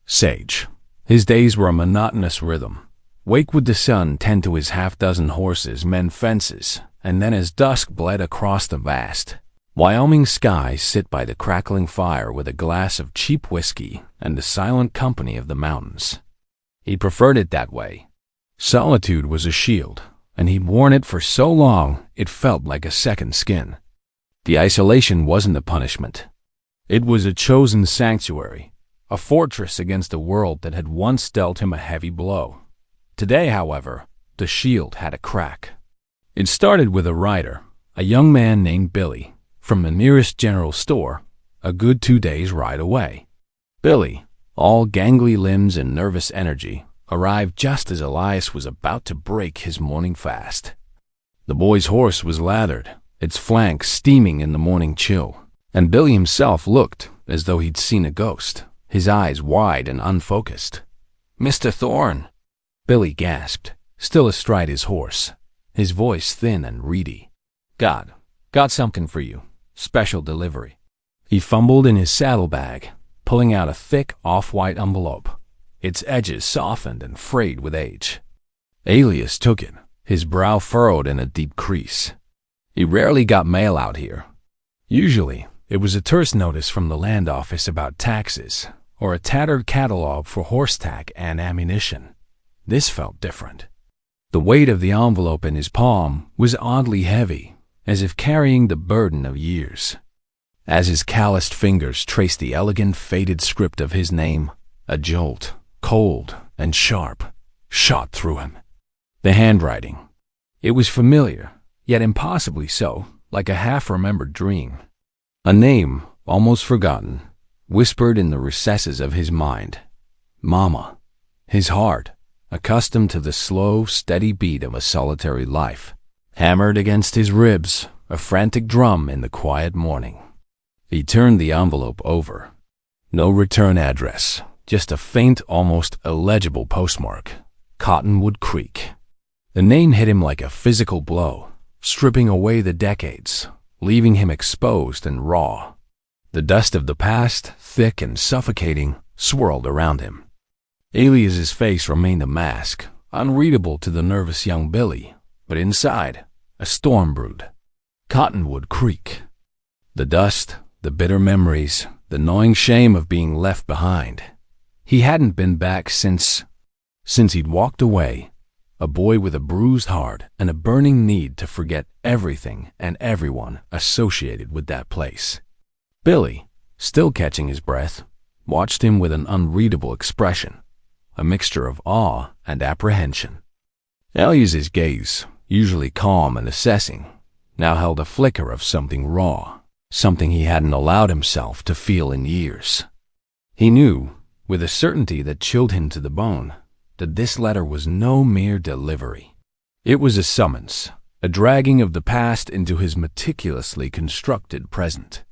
Sage. His days were a monotonous rhythm. Wake with the sun, tend to his half-dozen horses, mend fences, and then as dusk bled across the vast Wyoming sky, sit by the crackling fire with a glass of cheap whiskey and the silent company of the mountains. He preferred it that way. Solitude was a shield, and he'd worn it for so long it felt like a second skin. The isolation wasn't a punishment. It was a chosen sanctuary, a fortress against a world that had once dealt him a heavy blow. Today, however, the shield had a crack. It started with a rider, a young man named Billy, from the nearest general store, a good 2 days' ride away. Billy, all gangly limbs and nervous energy, arrived just as Elias was about to break his morning fast. The boy's horse was lathered, its flanks steaming in the morning chill, and Billy himself looked as though he'd seen a ghost, his eyes wide and unfocused. "Mr. Thorne," Billy gasped, still astride his horse, his voice thin and reedy. Got something for you. Special delivery." He fumbled in his saddlebag, pulling out a thick off-white envelope, its edges softened and frayed with age. Elias took it, his brow furrowed in a deep crease. He rarely got mail out here. Usually, it was a terse notice from the land office about taxes, or a tattered catalog for horse tack and ammunition. This felt different. The weight of the envelope in his palm was oddly heavy, as if carrying the burden of years. As his calloused fingers traced the elegant, faded script of his name, a jolt, cold and sharp, shot through him. The handwriting. It was familiar, yet impossibly so, like a half-remembered dream. A name, almost forgotten, whispered in the recesses of his mind. Mama. His heart, accustomed to the slow, steady beat of a solitary life, hammered against his ribs, a frantic drum in the quiet morning. He turned the envelope over. No return address, just a faint, almost illegible postmark. Cottonwood Creek. The name hit him like a physical blow, stripping away the decades, leaving him exposed and raw. The dust of the past, thick and suffocating, swirled around him. Elias's face remained a mask, unreadable to the nervous young Billy, but inside, a storm brewed. Cottonwood Creek. The dust, the bitter memories, the gnawing shame of being left behind. He hadn't been back since he'd walked away, a boy with a bruised heart and a burning need to forget everything and everyone associated with that place. Billy, still catching his breath, watched him with an unreadable expression, a mixture of awe and apprehension. Elias's gaze, usually calm and assessing, now held a flicker of something raw, something he hadn't allowed himself to feel in years. He knew, with a certainty that chilled him to the bone, that this letter was no mere delivery. It was a summons, a dragging of the past into his meticulously constructed present.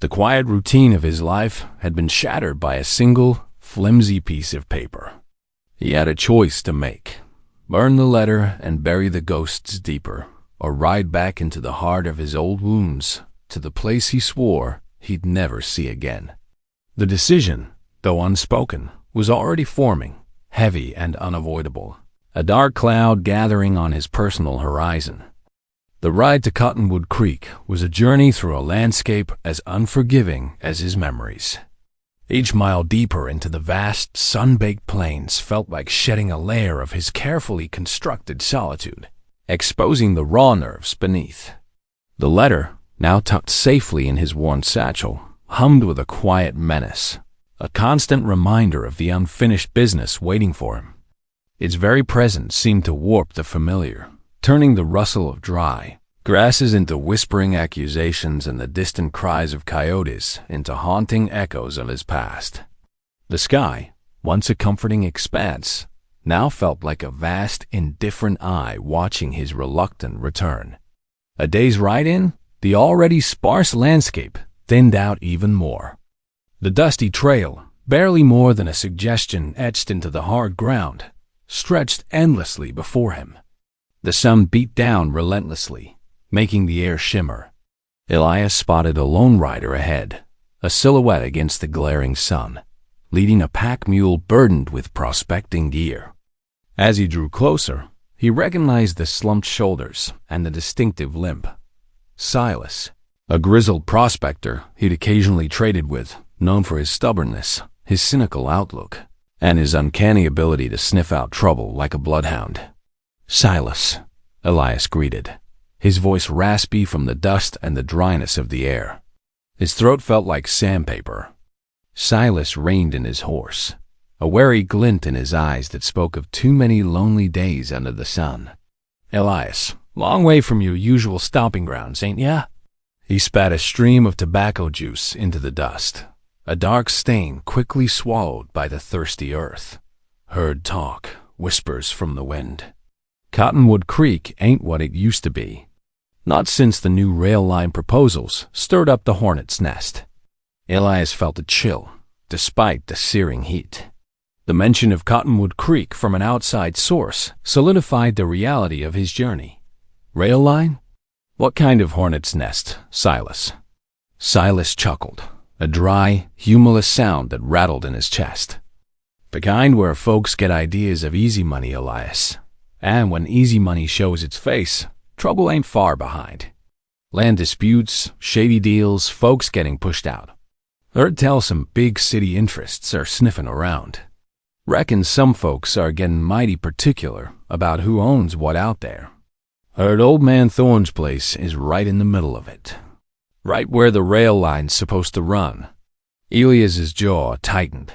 The quiet routine of his life had been shattered by a single, flimsy piece of paper. He had a choice to make: burn the letter and bury the ghosts deeper, or ride back into the heart of his old wounds, to the place he swore he'd never see again. The decision, though unspoken, was already forming, heavy and unavoidable, a dark cloud gathering on his personal horizon. The ride to Cottonwood Creek was a journey through a landscape as unforgiving as his memories. Each mile deeper into the vast, sun-baked plains felt like shedding a layer of his carefully constructed solitude, exposing the raw nerves beneath. The letter, now tucked safely in his worn satchel, hummed with a quiet menace, a constant reminder of the unfinished business waiting for him. Its very presence seemed to warp the familiar, turning the rustle of dry grasses into whispering accusations and the distant cries of coyotes into haunting echoes of his past. The sky, once a comforting expanse, now felt like a vast, indifferent eye watching his reluctant return. A day's ride in, the already sparse landscape thinned out even more. The dusty trail, barely more than a suggestion etched into the hard ground, stretched endlessly before him. The sun beat down relentlessly, making the air shimmer. Elias spotted a lone rider ahead, a silhouette against the glaring sun. leading a pack mule burdened with prospecting gear. As he drew closer, he recognized the slumped shoulders and the distinctive limp. Silas, a grizzled prospector he'd occasionally traded with, known for his stubbornness, his cynical outlook, and his uncanny ability to sniff out trouble like a bloodhound. "Silas," Elias greeted, his voice raspy from the dust and the dryness of the air. His throat felt like sandpaper. Silas reined in his horse, a wary glint in his eyes that spoke of too many lonely days under the sun. "Elias, long way from your usual stomping grounds, ain't ya?" He spat a stream of tobacco juice into the dust, a dark stain quickly swallowed by the thirsty earth. "Heard talk, whispers from the wind. Cottonwood Creek ain't what it used to be. Not since the new rail line proposals stirred up the hornet's nest." Elias felt a chill, despite the searing heat. The mention of Cottonwood Creek from an outside source solidified the reality of his journey. "Rail line? What kind of hornet's nest, Silas?" Silas chuckled, a dry, humorless sound that rattled in his chest. "The kind where folks get ideas of easy money, Elias. And when easy money shows its face, trouble ain't far behind. Land disputes, shady deals, folks getting pushed out. Heard tell some big city interests are sniffing around. Reckon some folks are getting mighty particular about who owns what out there. Heard Old Man Thorne's place is right in the middle of it. Right where the rail line's supposed to run." Elias's jaw tightened.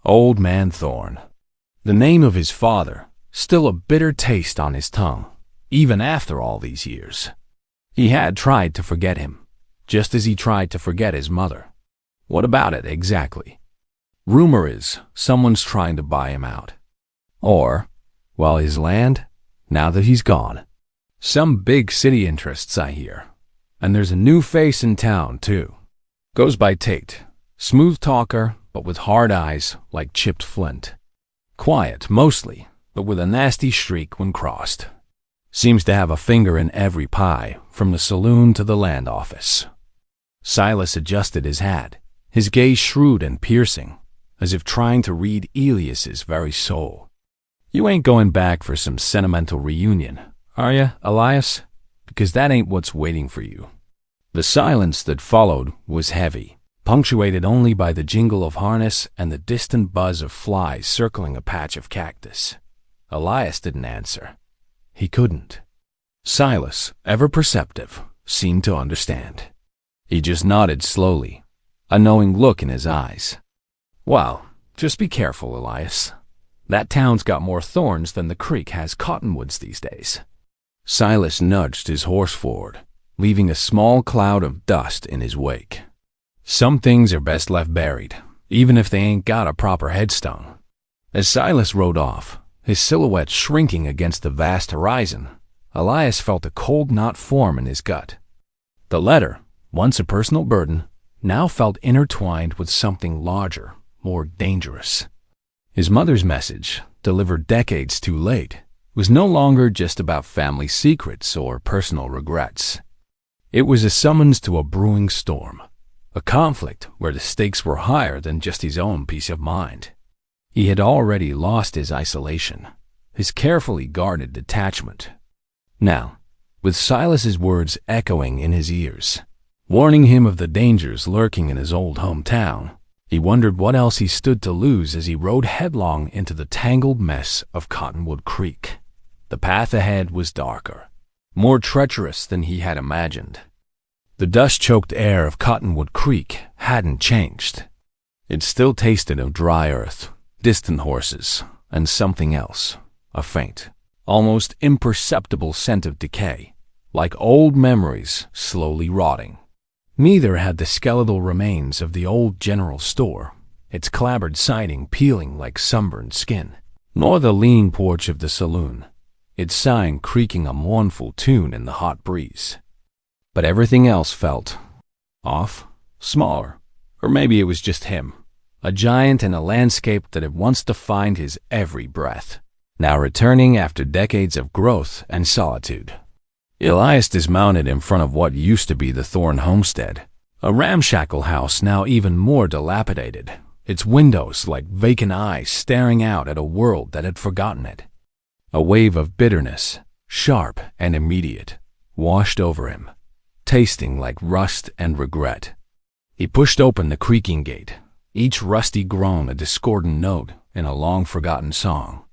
Old Man Thorne. The name of his father, still a bitter taste on his tongue, even after all these years. He had tried to forget him, just as he tried to forget his mother. What about it exactly? Rumor is someone's trying to buy him out. Or, well, his land, now that he's gone. Some big city interests, I hear. And there's a new face in town, too. Goes by Tate. Smooth talker, but with hard eyes like chipped flint. Quiet, mostly, but with a nasty streak when crossed. Seems to have a finger in every pie, from the saloon to the land office. Silas adjusted his hat, his gaze shrewd and piercing, as if trying to read Elias's very soul. "You ain't going back for some sentimental reunion, are ya, Elias? Because that ain't what's waiting for you." The silence that followed was heavy, punctuated only by the jingle of harness and the distant buzz of flies circling a patch of cactus. Elias didn't answer. He couldn't. Silas, ever perceptive, seemed to understand. He just nodded slowly, a knowing look in his eyes. "Well, just be careful, Elias. That town's got more thorns than the creek has cottonwoods these days." Silas nudged his horse forward, leaving a small cloud of dust in his wake. Some things are best left buried, even if they ain't got a proper headstone. As Silas rode off, his silhouette shrinking against the vast horizon, Elias felt a cold knot form in his gut. The letter, once a personal burden, now felt intertwined with something larger, more dangerous. His mother's message, delivered decades too late, was no longer just about family secrets or personal regrets. It was a summons to a brewing storm, a conflict where the stakes were higher than just his own peace of mind. He had already lost his isolation, his carefully guarded detachment. Now, with Silas's words echoing in his ears, warning him of the dangers lurking in his old hometown, he wondered what else he stood to lose as he rode headlong into the tangled mess of Cottonwood Creek. The path ahead was darker, more treacherous than he had imagined. The dust-choked air of Cottonwood Creek hadn't changed. It still tasted of dry earth, distant horses, and something else, a faint, almost imperceptible scent of decay, like old memories slowly rotting. Neither had the skeletal remains of the old general store, its clapboard siding peeling like sunburned skin, nor the leaning porch of the saloon, its sign creaking a mournful tune in the hot breeze. But everything else felt off, smaller, or maybe it was just him, a giant in a landscape that had once defined his every breath, now returning after decades of growth and solitude. Elias dismounted in front of what used to be the Thorne homestead, a ramshackle house now even more dilapidated, its windows like vacant eyes staring out at a world that had forgotten it. A wave of bitterness, sharp and immediate, washed over him, tasting like rust and regret. He pushed open the creaking gate, each rusty groan a discordant note in a long-forgotten song.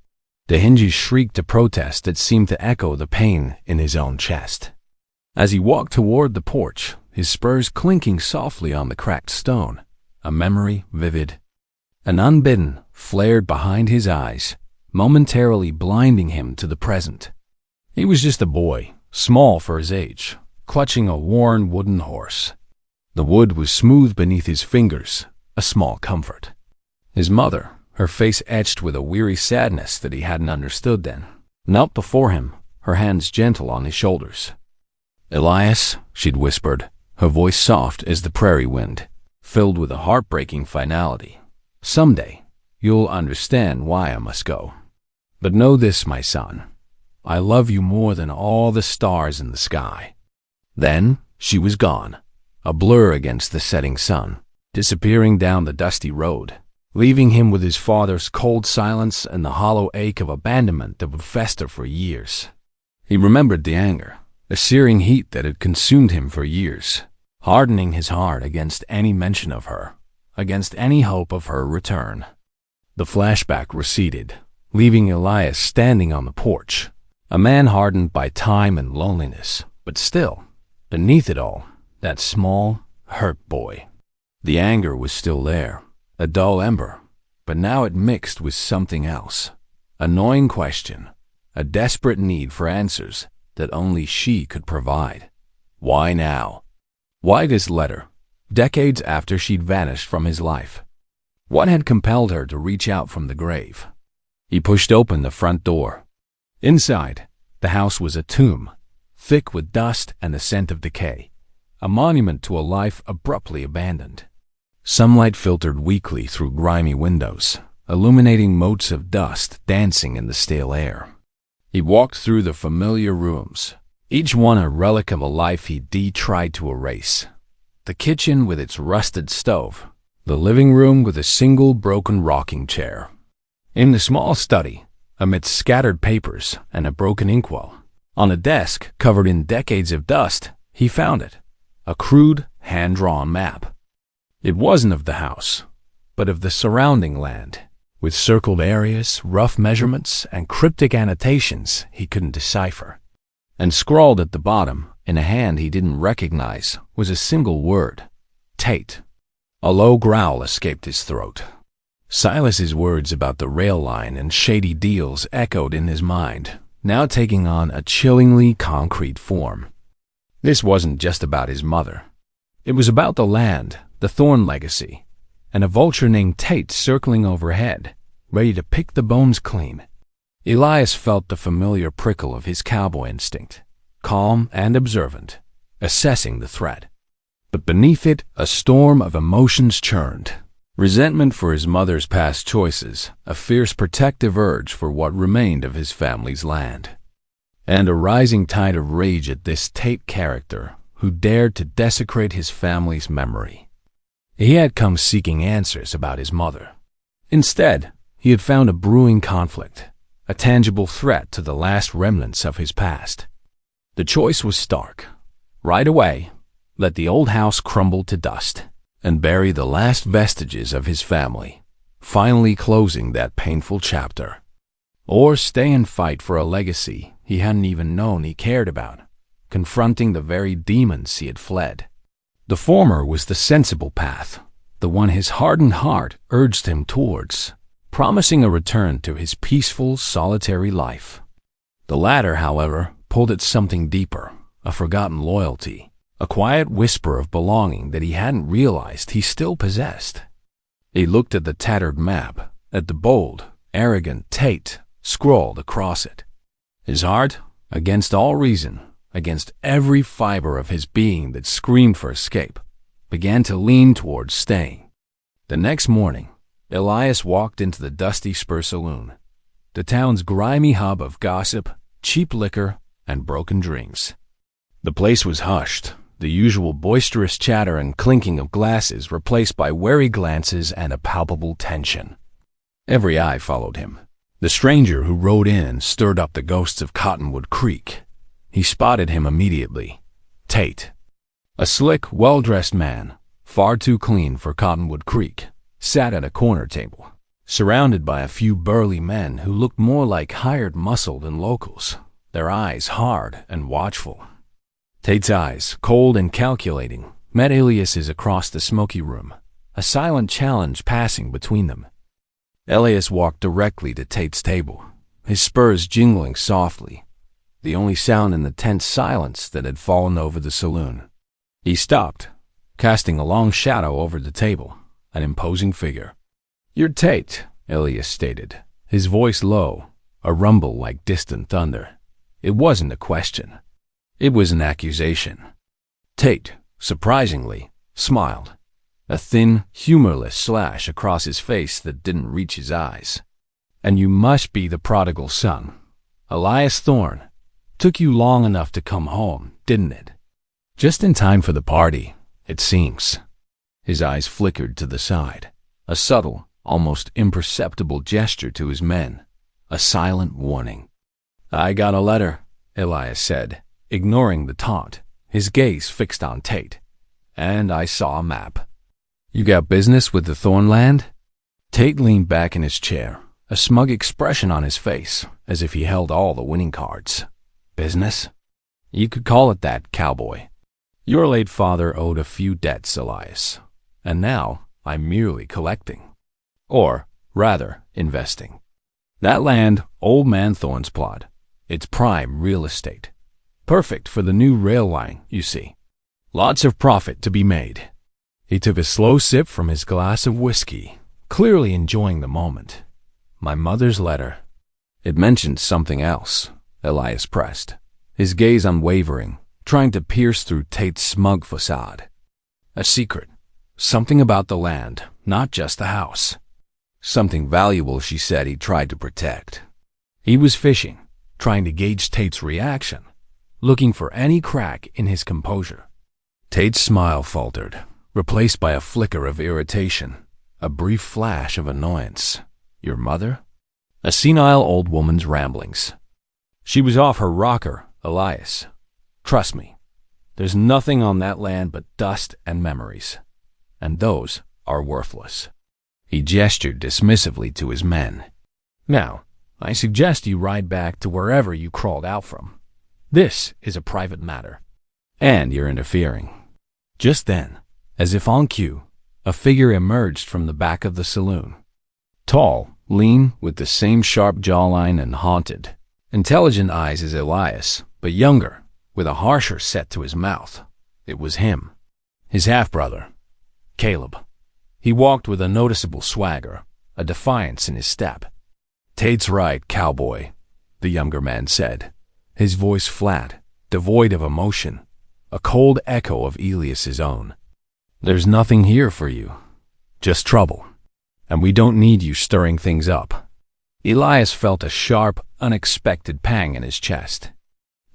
The hinges shrieked a protest that seemed to echo the pain in his own chest. As he walked toward the porch, his spurs clinking softly on the cracked stone, a memory vivid and unbidden flared behind his eyes, momentarily blinding him to the present. He was just a boy, small for his age, clutching a worn wooden horse. The wood was smooth beneath his fingers, a small comfort. His mother, her face etched with a weary sadness that he hadn't understood then, knelt before him, her hands gentle on his shoulders. "Elias," she'd whispered, her voice soft as the prairie wind, filled with a heartbreaking finality. "Someday, you'll understand why I must go. But know this, my son. I love you more than all the stars in the sky." Then she was gone, a blur against the setting sun, disappearing down the dusty road, leaving him with his father's cold silence and the hollow ache of abandonment that would fester for years. He remembered the anger, a searing heat that had consumed him for years, hardening his heart against any mention of her, against any hope of her return. The flashback receded, leaving Elias standing on the porch, a man hardened by time and loneliness, but still, beneath it all, that small, hurt boy. The anger was still there, a dull ember, but now it mixed with something else, a gnawing question, a desperate need for answers that only she could provide. Why now? Why this letter, decades after she'd vanished from his life? What had compelled her to reach out from the grave? He pushed open the front door. Inside, the house was a tomb, thick with dust and the scent of decay, a monument to a life abruptly abandoned. Sunlight filtered weakly through grimy windows, illuminating motes of dust dancing in the stale air. He walked through the familiar rooms, each one a relic of a life he'd tried to erase. The kitchen with its rusted stove, the living room with a single broken rocking chair. In the small study, amidst scattered papers and a broken inkwell, on a desk covered in decades of dust, he found it, a crude, hand-drawn map. It wasn't of the house, but of the surrounding land, with circled areas, rough measurements, and cryptic annotations he couldn't decipher. And scrawled at the bottom, in a hand he didn't recognize, was a single word: Tate. A low growl escaped his throat. Silas's words about the rail line and shady deals echoed in his mind, now taking on a chillingly concrete form. This wasn't just about his mother. It was about the land, the Thorne legacy, and a vulture named Tate circling overhead, ready to pick the bones clean. Elias felt the familiar prickle of his cowboy instinct, calm and observant, assessing the threat. But beneath it, a storm of emotions churned. Resentment for his mother's past choices, a fierce protective urge for what remained of his family's land, and a rising tide of rage at this Tate character who dared to desecrate his family's memory. He had come seeking answers about his mother. Instead, he had found a brewing conflict, a tangible threat to the last remnants of his past. The choice was stark. Right away, let the old house crumble to dust and bury the last vestiges of his family, finally closing that painful chapter. Or stay and fight for a legacy he hadn't even known he cared about, confronting the very demons he had fled. The former was the sensible path, the one his hardened heart urged him towards, promising a return to his peaceful, solitary life. The latter, however, pulled at something deeper, a forgotten loyalty, a quiet whisper of belonging that he hadn't realized he still possessed. He looked at the tattered map, at the bold, arrogant Tate scrawled across it. His heart, against all reason, against every fiber of his being that screamed for escape, began to lean towards staying. The next morning, Elias walked into the dusty Spur Saloon, the town's grimy hub of gossip, cheap liquor, and broken drinks. The place was hushed, the usual boisterous chatter and clinking of glasses replaced by wary glances and a palpable tension. Every eye followed him. The stranger who rode in stirred up the ghosts of Cottonwood Creek. He spotted him immediately. Tate. A slick, well-dressed man, far too clean for Cottonwood Creek, sat at a corner table, surrounded by a few burly men who looked more like hired muscle than locals, their eyes hard and watchful. Tate's eyes, cold and calculating, met Elias's across the smoky room, a silent challenge passing between them. Elias walked directly to Tate's table, his spurs jingling softly, the only sound in the tense silence that had fallen over the saloon. He stopped, casting a long shadow over the table, an imposing figure. "You're Tate," Elias stated, his voice low, a rumble like distant thunder. It wasn't a question. It was an accusation. Tate, surprisingly, smiled, a thin, humorless slash across his face that didn't reach his eyes. "And you must be the prodigal son. Elias Thorne. Took you long enough to come home, didn't it? Just in time for the party, it seems." His eyes flickered to the side, a subtle, almost imperceptible gesture to his men, a silent warning. "I got a letter," Elias said, ignoring the taunt, his gaze fixed on Tate. "And I saw a map." "You got business with the Thorne land?" Tate leaned back in his chair, a smug expression on his face, as if he held all the winning cards. "Business? You could call it that, Cowboy. Your late father owed a few debts, Elias, and now I'm merely collecting. Or, rather, investing. That land, Old Man Thorne's plot. It's prime real estate. Perfect for the new rail line, you see. Lots of profit to be made." He took a slow sip from his glass of whiskey, clearly enjoying the moment. "My mother's letter." "It mentioned something else," Elias pressed, his gaze unwavering, trying to pierce through Tate's smug facade. "A secret. Something about the land, not just the house. Something valuable she said he tried to protect." He was fishing, trying to gauge Tate's reaction, looking for any crack in his composure. Tate's smile faltered, replaced by a flicker of irritation, a brief flash of annoyance. "Your mother?" A senile old woman's ramblings. "She was off her rocker, Elias. Trust me, there's nothing on that land but dust and memories, and those are worthless." He gestured dismissively to his men. "Now, I suggest you ride back to wherever you crawled out from. This is a private matter, and you're interfering." Just then, as if on cue, a figure emerged from the back of the saloon. Tall, lean, with the same sharp jawline and haunted, intelligent eyes as Elias, but younger, with a harsher set to his mouth. It was him, his half-brother, Caleb. He walked with a noticeable swagger, a defiance in his step. "Tate's right, Cowboy," the younger man said, his voice flat, devoid of emotion, a cold echo of Elias's own. "There's nothing here for you, just trouble, and we don't need you stirring things up." Elias felt a sharp, unexpected pang in his chest.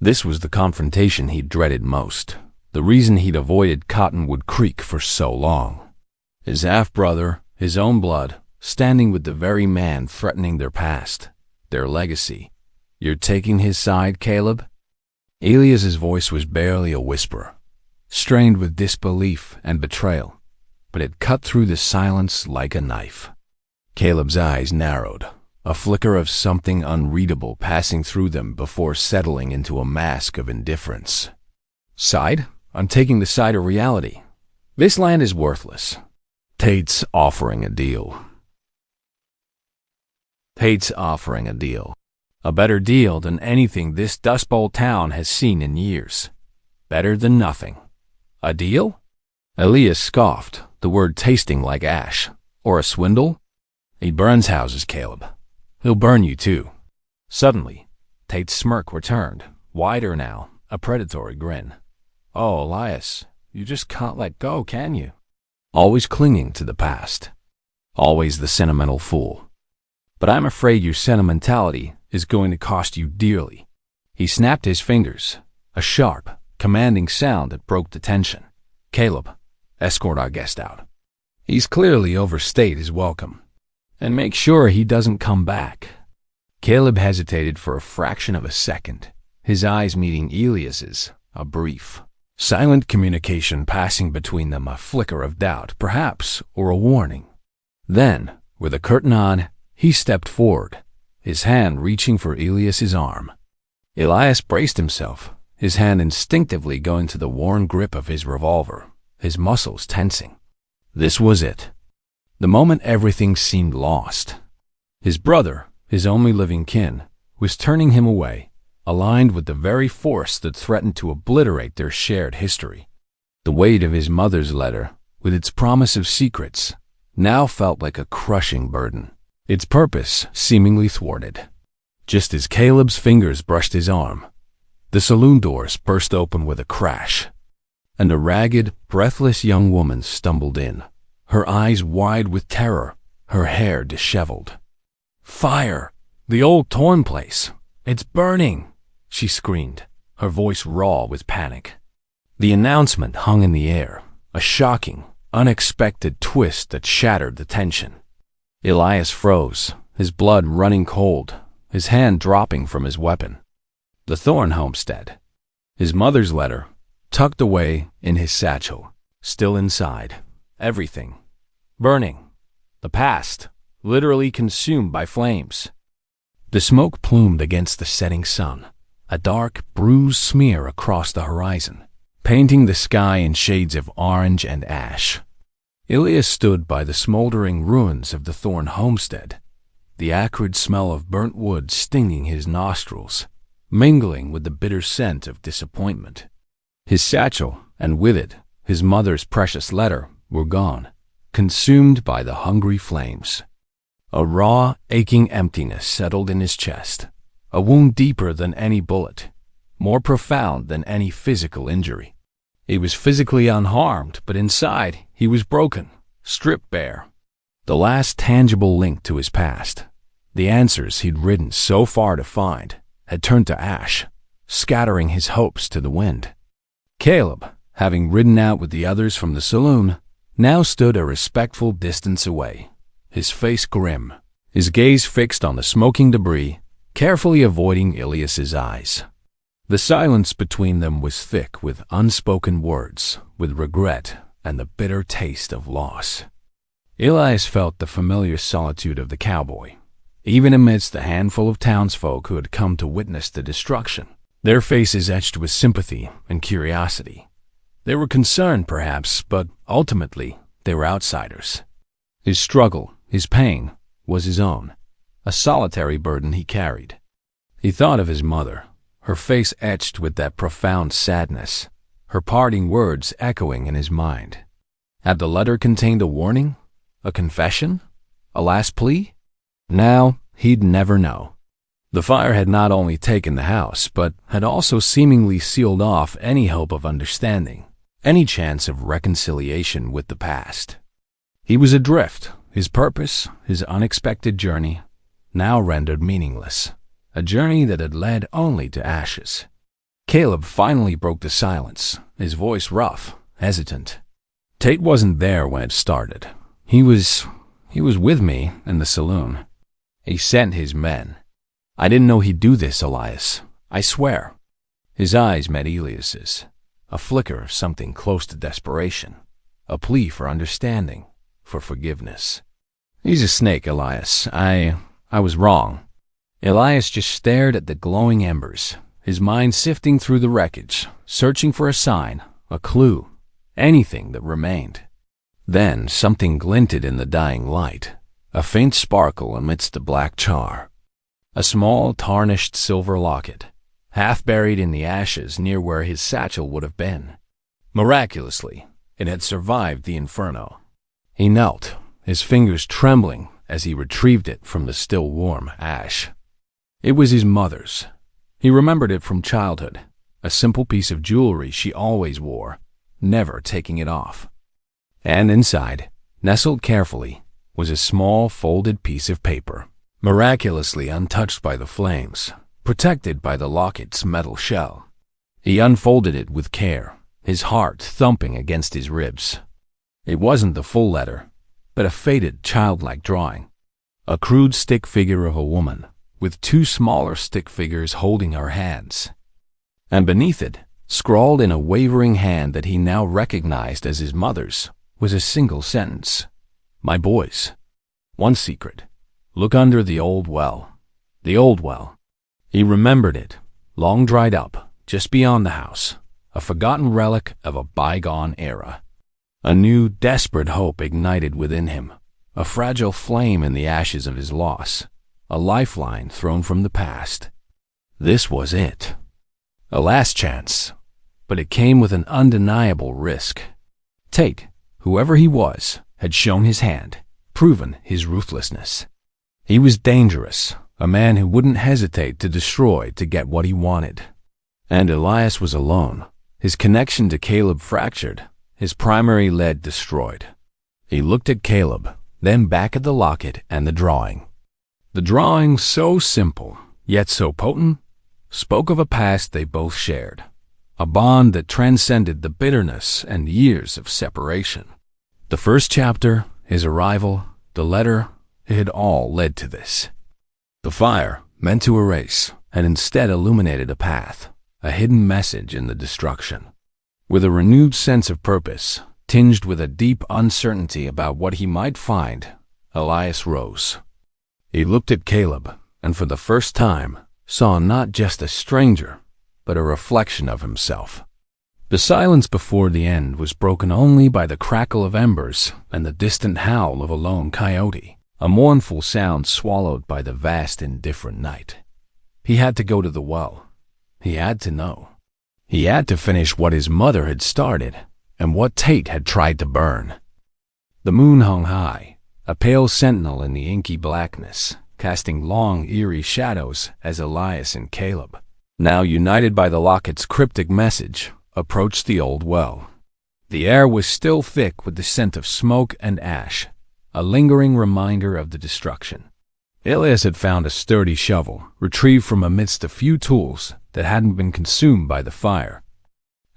This was the confrontation he'd dreaded most, the reason he'd avoided Cottonwood Creek for so long. His half-brother, his own blood, standing with the very man threatening their past, their legacy. "You're taking his side, Caleb?" Elias's voice was barely a whisper, strained with disbelief and betrayal, but it cut through the silence like a knife. Caleb's eyes narrowed, a flicker of something unreadable passing through them before settling into a mask of indifference. "Side? I'm taking the side of reality. This land is worthless. Tate's offering a deal." Tate's offering a deal. A better deal than anything this Dust Bowl town has seen in years. Better than nothing. A deal? Elias scoffed, the word tasting like ash. Or a swindle? "He burns houses, Caleb. He'll burn you too." Suddenly, Tate's smirk returned, wider now, a predatory grin. "Oh, Elias, you just can't let go, can you? Always clinging to the past. Always the sentimental fool. But I'm afraid your sentimentality is going to cost you dearly." He snapped his fingers, a sharp, commanding sound that broke the tension. "Caleb, escort our guest out. He's clearly overstayed his welcome. And make sure he doesn't come back." Caleb hesitated for a fraction of a second, his eyes meeting Elias's, a brief, silent communication passing between them, a flicker of doubt, perhaps, or a warning. Then, with a curt nod, he stepped forward, his hand reaching for Elias's arm. Elias braced himself, his hand instinctively going to the worn grip of his revolver, his muscles tensing. This was it. The moment everything seemed lost. His brother, his only living kin, was turning him away, aligned with the very force that threatened to obliterate their shared history. The weight of his mother's letter, with its promise of secrets, now felt like a crushing burden, its purpose seemingly thwarted. Just as Caleb's fingers brushed his arm, the saloon doors burst open with a crash, and a ragged, breathless young woman stumbled in, her eyes wide with terror, her hair disheveled. "Fire! The old torn place! It's burning!" she screamed, her voice raw with panic. The announcement hung in the air, a shocking, unexpected twist that shattered the tension. Elias froze, his blood running cold, his hand dropping from his weapon. The Thorn homestead. His mother's letter, tucked away in his satchel, still inside. Everything. Burning. The past, literally consumed by flames. The smoke plumed against the setting sun, a dark, bruised smear across the horizon, painting the sky in shades of orange and ash. Elias stood by the smoldering ruins of the Thorn homestead, the acrid smell of burnt wood stinging his nostrils, mingling with the bitter scent of disappointment. His satchel, and with it, his mother's precious letter, were gone, consumed by the hungry flames. A raw, aching emptiness settled in his chest, a wound deeper than any bullet, more profound than any physical injury. He was physically unharmed, but inside he was broken, stripped bare. The last tangible link to his past, the answers he'd ridden so far to find, had turned to ash, scattering his hopes to the wind. Caleb, having ridden out with the others from the saloon, now stood a respectful distance away, his face grim, his gaze fixed on the smoking debris, carefully avoiding Elias's eyes. The silence between them was thick with unspoken words, with regret and the bitter taste of loss. Elias felt the familiar solitude of the cowboy, even amidst the handful of townsfolk who had come to witness the destruction, their faces etched with sympathy and curiosity. They were concerned, perhaps, but ultimately they were outsiders. His struggle, his pain, was his own, a solitary burden he carried. He thought of his mother, her face etched with that profound sadness, her parting words echoing in his mind. Had the letter contained a warning? A confession? A last plea? Now he'd never know. The fire had not only taken the house, but had also seemingly sealed off any hope of understanding, any chance of reconciliation with the past. He was adrift, his purpose, his unexpected journey, now rendered meaningless, a journey that had led only to ashes. Caleb finally broke the silence, his voice rough, hesitant. "Tate wasn't there when it started. He was with me in the saloon. He sent his men. I didn't know he'd do this, Elias. I swear." His eyes met Elias's, a flicker of something close to desperation, a plea for understanding, for forgiveness. "He's a snake, Elias. I was wrong." Elias just stared at the glowing embers, his mind sifting through the wreckage, searching for a sign, a clue, anything that remained. Then something glinted in the dying light, a faint sparkle amidst the black char. A small, tarnished silver locket, half buried in the ashes near where his satchel would have been. Miraculously, it had survived the inferno. He knelt, his fingers trembling as he retrieved it from the still warm ash. It was his mother's. He remembered it from childhood, a simple piece of jewelry she always wore, never taking it off. And inside, nestled carefully, was a small folded piece of paper, miraculously untouched by the flames, protected by the locket's metal shell. He unfolded it with care, his heart thumping against his ribs. It wasn't the full letter, but a faded, childlike drawing. A crude stick figure of a woman, with two smaller stick figures holding her hands. And beneath it, scrawled in a wavering hand that he now recognized as his mother's, was a single sentence. My boys. One secret. Look under the old well. The old well. He remembered it, long dried up, just beyond the house, a forgotten relic of a bygone era. A new, desperate hope ignited within him, a fragile flame in the ashes of his loss, a lifeline thrown from the past. This was it. A last chance, but it came with an undeniable risk. Tate, whoever he was, had shown his hand, proven his ruthlessness. He was dangerous, a man who wouldn't hesitate to destroy to get what he wanted. And Elias was alone, his connection to Caleb fractured, his primary lead destroyed. He looked at Caleb, then back at the locket and the drawing. The drawing, so simple, yet so potent, spoke of a past they both shared, a bond that transcended the bitterness and years of separation. The first chapter, his arrival, the letter, it had all led to this. The fire, meant to erase, had instead illuminated a path, a hidden message in the destruction. With a renewed sense of purpose, tinged with a deep uncertainty about what he might find, Elias rose. He looked at Caleb, and for the first time, saw not just a stranger, but a reflection of himself. The silence before the end was broken only by the crackle of embers and the distant howl of a lone coyote, a mournful sound swallowed by the vast indifferent night. He had to go to the well. He had to know. He had to finish what his mother had started and what Tate had tried to burn. The moon hung high, a pale sentinel in the inky blackness, casting long, eerie shadows as Elias and Caleb, now united by the locket's cryptic message, approached the old well. The air was still thick with the scent of smoke and ash, a lingering reminder of the destruction. Elias had found a sturdy shovel, retrieved from amidst a few tools that hadn't been consumed by the fire.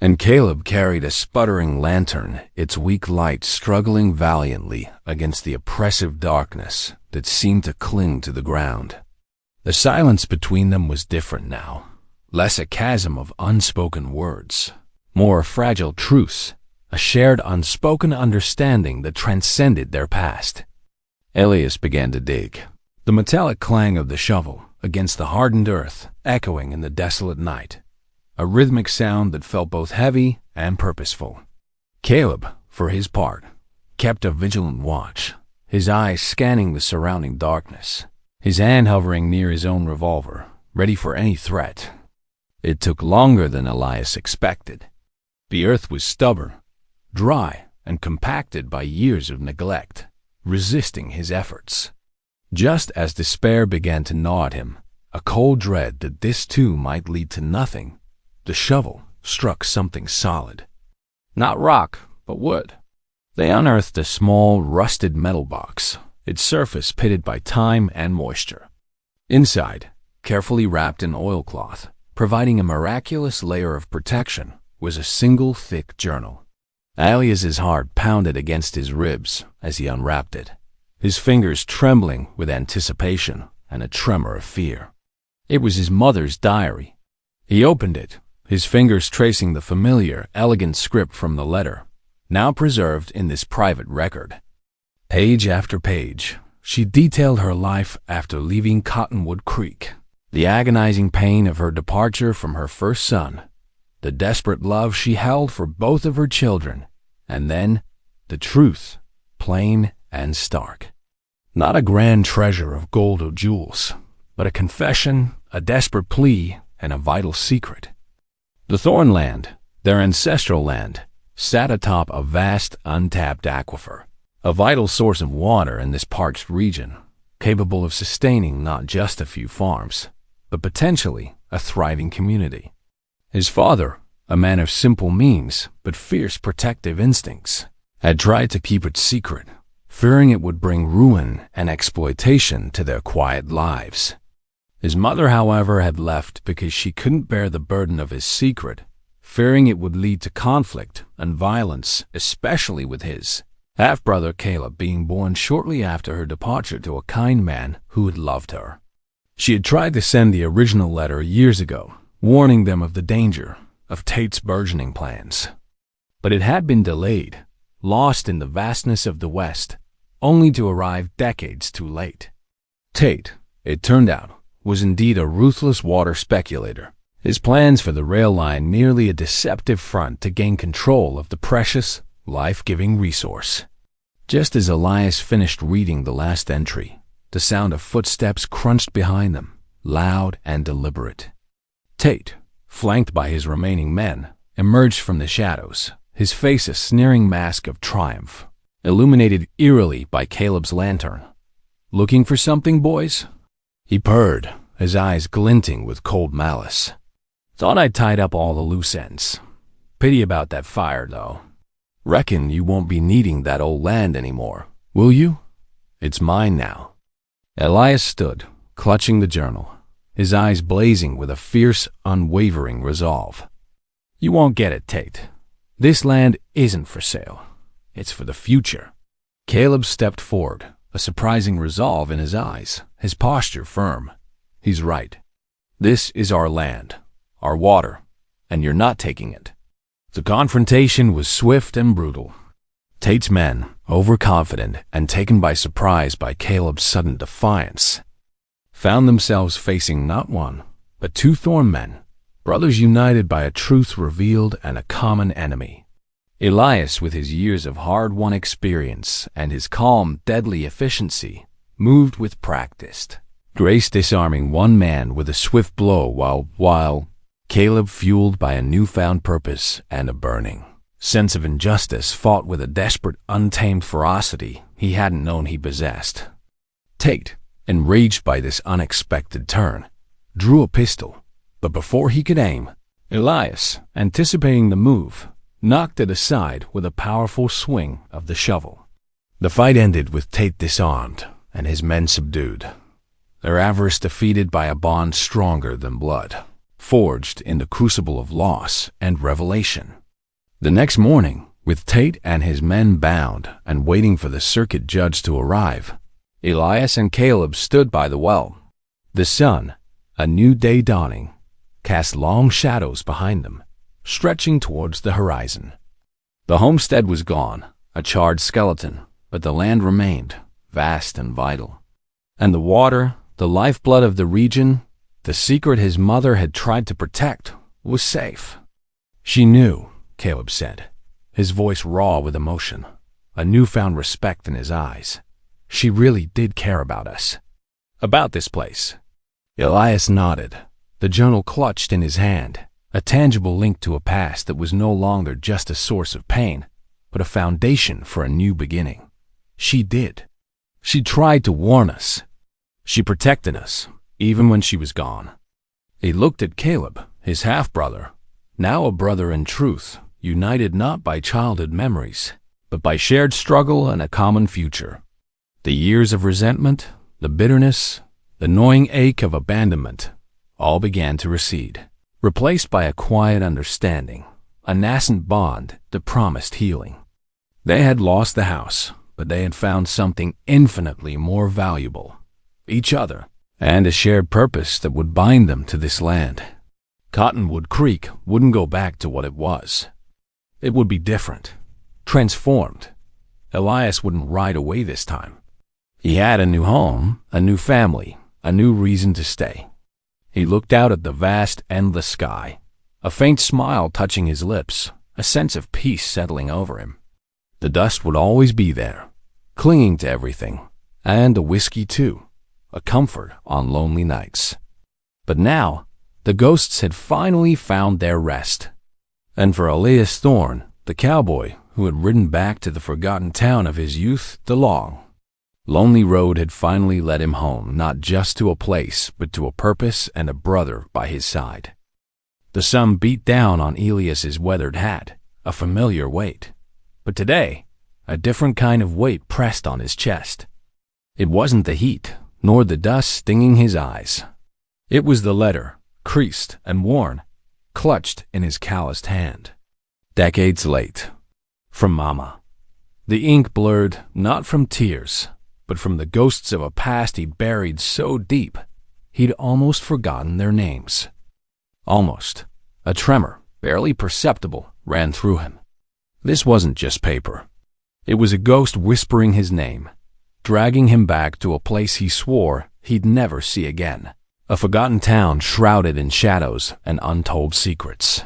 And Caleb carried a sputtering lantern, its weak light struggling valiantly against the oppressive darkness that seemed to cling to the ground. The silence between them was different now, less a chasm of unspoken words, more a fragile truce, a shared unspoken understanding that transcended their past. Elias began to dig, the metallic clang of the shovel against the hardened earth echoing in the desolate night, a rhythmic sound that felt both heavy and purposeful. Caleb, for his part, kept a vigilant watch, his eyes scanning the surrounding darkness, his hand hovering near his own revolver, ready for any threat. It took longer than Elias expected. The earth was stubborn, dry, and compacted by years of neglect, resisting his efforts. Just as despair began to gnaw at him, a cold dread that this too might lead to nothing, the shovel struck something solid. Not rock, but wood. They unearthed a small, rusted metal box, its surface pitted by time and moisture. Inside, carefully wrapped in oilcloth, providing a miraculous layer of protection, was a single thick journal. Elias's heart pounded against his ribs as he unwrapped it, his fingers trembling with anticipation and a tremor of fear. It was his mother's diary. He opened it, his fingers tracing the familiar, elegant script from the letter, now preserved in this private record. Page after page, she detailed her life after leaving Cottonwood Creek, the agonizing pain of her departure from her first son, the desperate love she held for both of her children, and then the truth, plain and stark. Not a grand treasure of gold or jewels, but a confession, a desperate plea, and a vital secret. The Thornland, their ancestral land, sat atop a vast, untapped aquifer, a vital source of water in this parched region, capable of sustaining not just a few farms, but potentially a thriving community. His father, a man of simple means but fierce protective instincts, had tried to keep it secret, fearing it would bring ruin and exploitation to their quiet lives. His mother, however, had left because she couldn't bear the burden of his secret fearing it would lead to conflict and violence, especially with his half-brother Caleb being born shortly after her departure to a kind man who had loved her. She had tried to send the original letter years ago, warning them of the danger of Tate's burgeoning plans. But it had been delayed, lost in the vastness of the West, only to arrive decades too late. Tate, it turned out, was indeed a ruthless water speculator, his plans for the rail line merely a deceptive front to gain control of the precious, life-giving resource. Just as Elias finished reading the last entry, the sound of footsteps crunched behind them, loud and deliberate. Tate, flanked by his remaining men, emerged from the shadows, his face a sneering mask of triumph, illuminated eerily by Caleb's lantern. "Looking for something, boys?" he purred, his eyes glinting with cold malice. "Thought I'd tied up all the loose ends. Pity about that fire, though. Reckon you won't be needing that old land anymore, will you? It's mine now." Elias stood, clutching the journal, his eyes blazing with a fierce, unwavering resolve. "You won't get it, Tate. This land isn't for sale. It's for the future." Caleb stepped forward, a surprising resolve in his eyes, his posture firm. "He's right. This is our land, our water, and you're not taking it." The confrontation was swift and brutal. Tate's men, overconfident and taken by surprise by Caleb's sudden defiance, found themselves facing not one, but two Thorn men, brothers united by a truth revealed and a common enemy. Elias, with his years of hard-won experience and his calm, deadly efficiency, moved with practice, grace disarming one man with a swift blow while Caleb, fueled by a newfound purpose and a burning sense of injustice, fought with a desperate, untamed ferocity he hadn't known he possessed. Tate, enraged by this unexpected turn, drew a pistol, but before he could aim, Elias, anticipating the move, knocked it aside with a powerful swing of the shovel. The fight ended with Tate disarmed and his men subdued, their avarice defeated by a bond stronger than blood, forged in the crucible of loss and revelation. The next morning, with Tate and his men bound and waiting for the circuit judge to arrive, Elias and Caleb stood by the well. The sun, a new day dawning, cast long shadows behind them, stretching towards the horizon. The homestead was gone, a charred skeleton, but the land remained, vast and vital. And the water, the lifeblood of the region, the secret his mother had tried to protect, was safe. "She knew," Caleb said, his voice raw with emotion, a newfound respect in his eyes. "She really did care about us. About this place." Elias nodded, the journal clutched in his hand, a tangible link to a past that was no longer just a source of pain, but a foundation for a new beginning. "She did. She tried to warn us. She protected us, even when she was gone." He looked at Caleb, his half-brother, now a brother in truth, united not by childhood memories, but by shared struggle and a common future. The years of resentment, the bitterness, the gnawing ache of abandonment, all began to recede, replaced by a quiet understanding, a nascent bond that promised healing. They had lost the house, but they had found something infinitely more valuable, each other, and a shared purpose that would bind them to this land. Cottonwood Creek wouldn't go back to what it was. It would be different, transformed. Elias wouldn't ride away this time. He had a new home, a new family, a new reason to stay. He looked out at the vast, endless sky, a faint smile touching his lips, a sense of peace settling over him. The dust would always be there, clinging to everything, and the whiskey too, a comfort on lonely nights. But now, the ghosts had finally found their rest. And for Elias Thorne, the cowboy who had ridden back to the forgotten town of his youth, the long, lonely road had finally led him home, not just to a place, but to a purpose and a brother by his side. The sun beat down on Elias's weathered hat, a familiar weight. But today, a different kind of weight pressed on his chest. It wasn't the heat, nor the dust stinging his eyes. It was the letter, creased and worn, clutched in his calloused hand. Decades late. From Mama. The ink blurred, not from tears, but from the ghosts of a past he buried so deep, he'd almost forgotten their names. Almost. A tremor, barely perceptible, ran through him. This wasn't just paper. It was a ghost whispering his name, dragging him back to a place he swore he'd never see again. A forgotten town shrouded in shadows and untold secrets.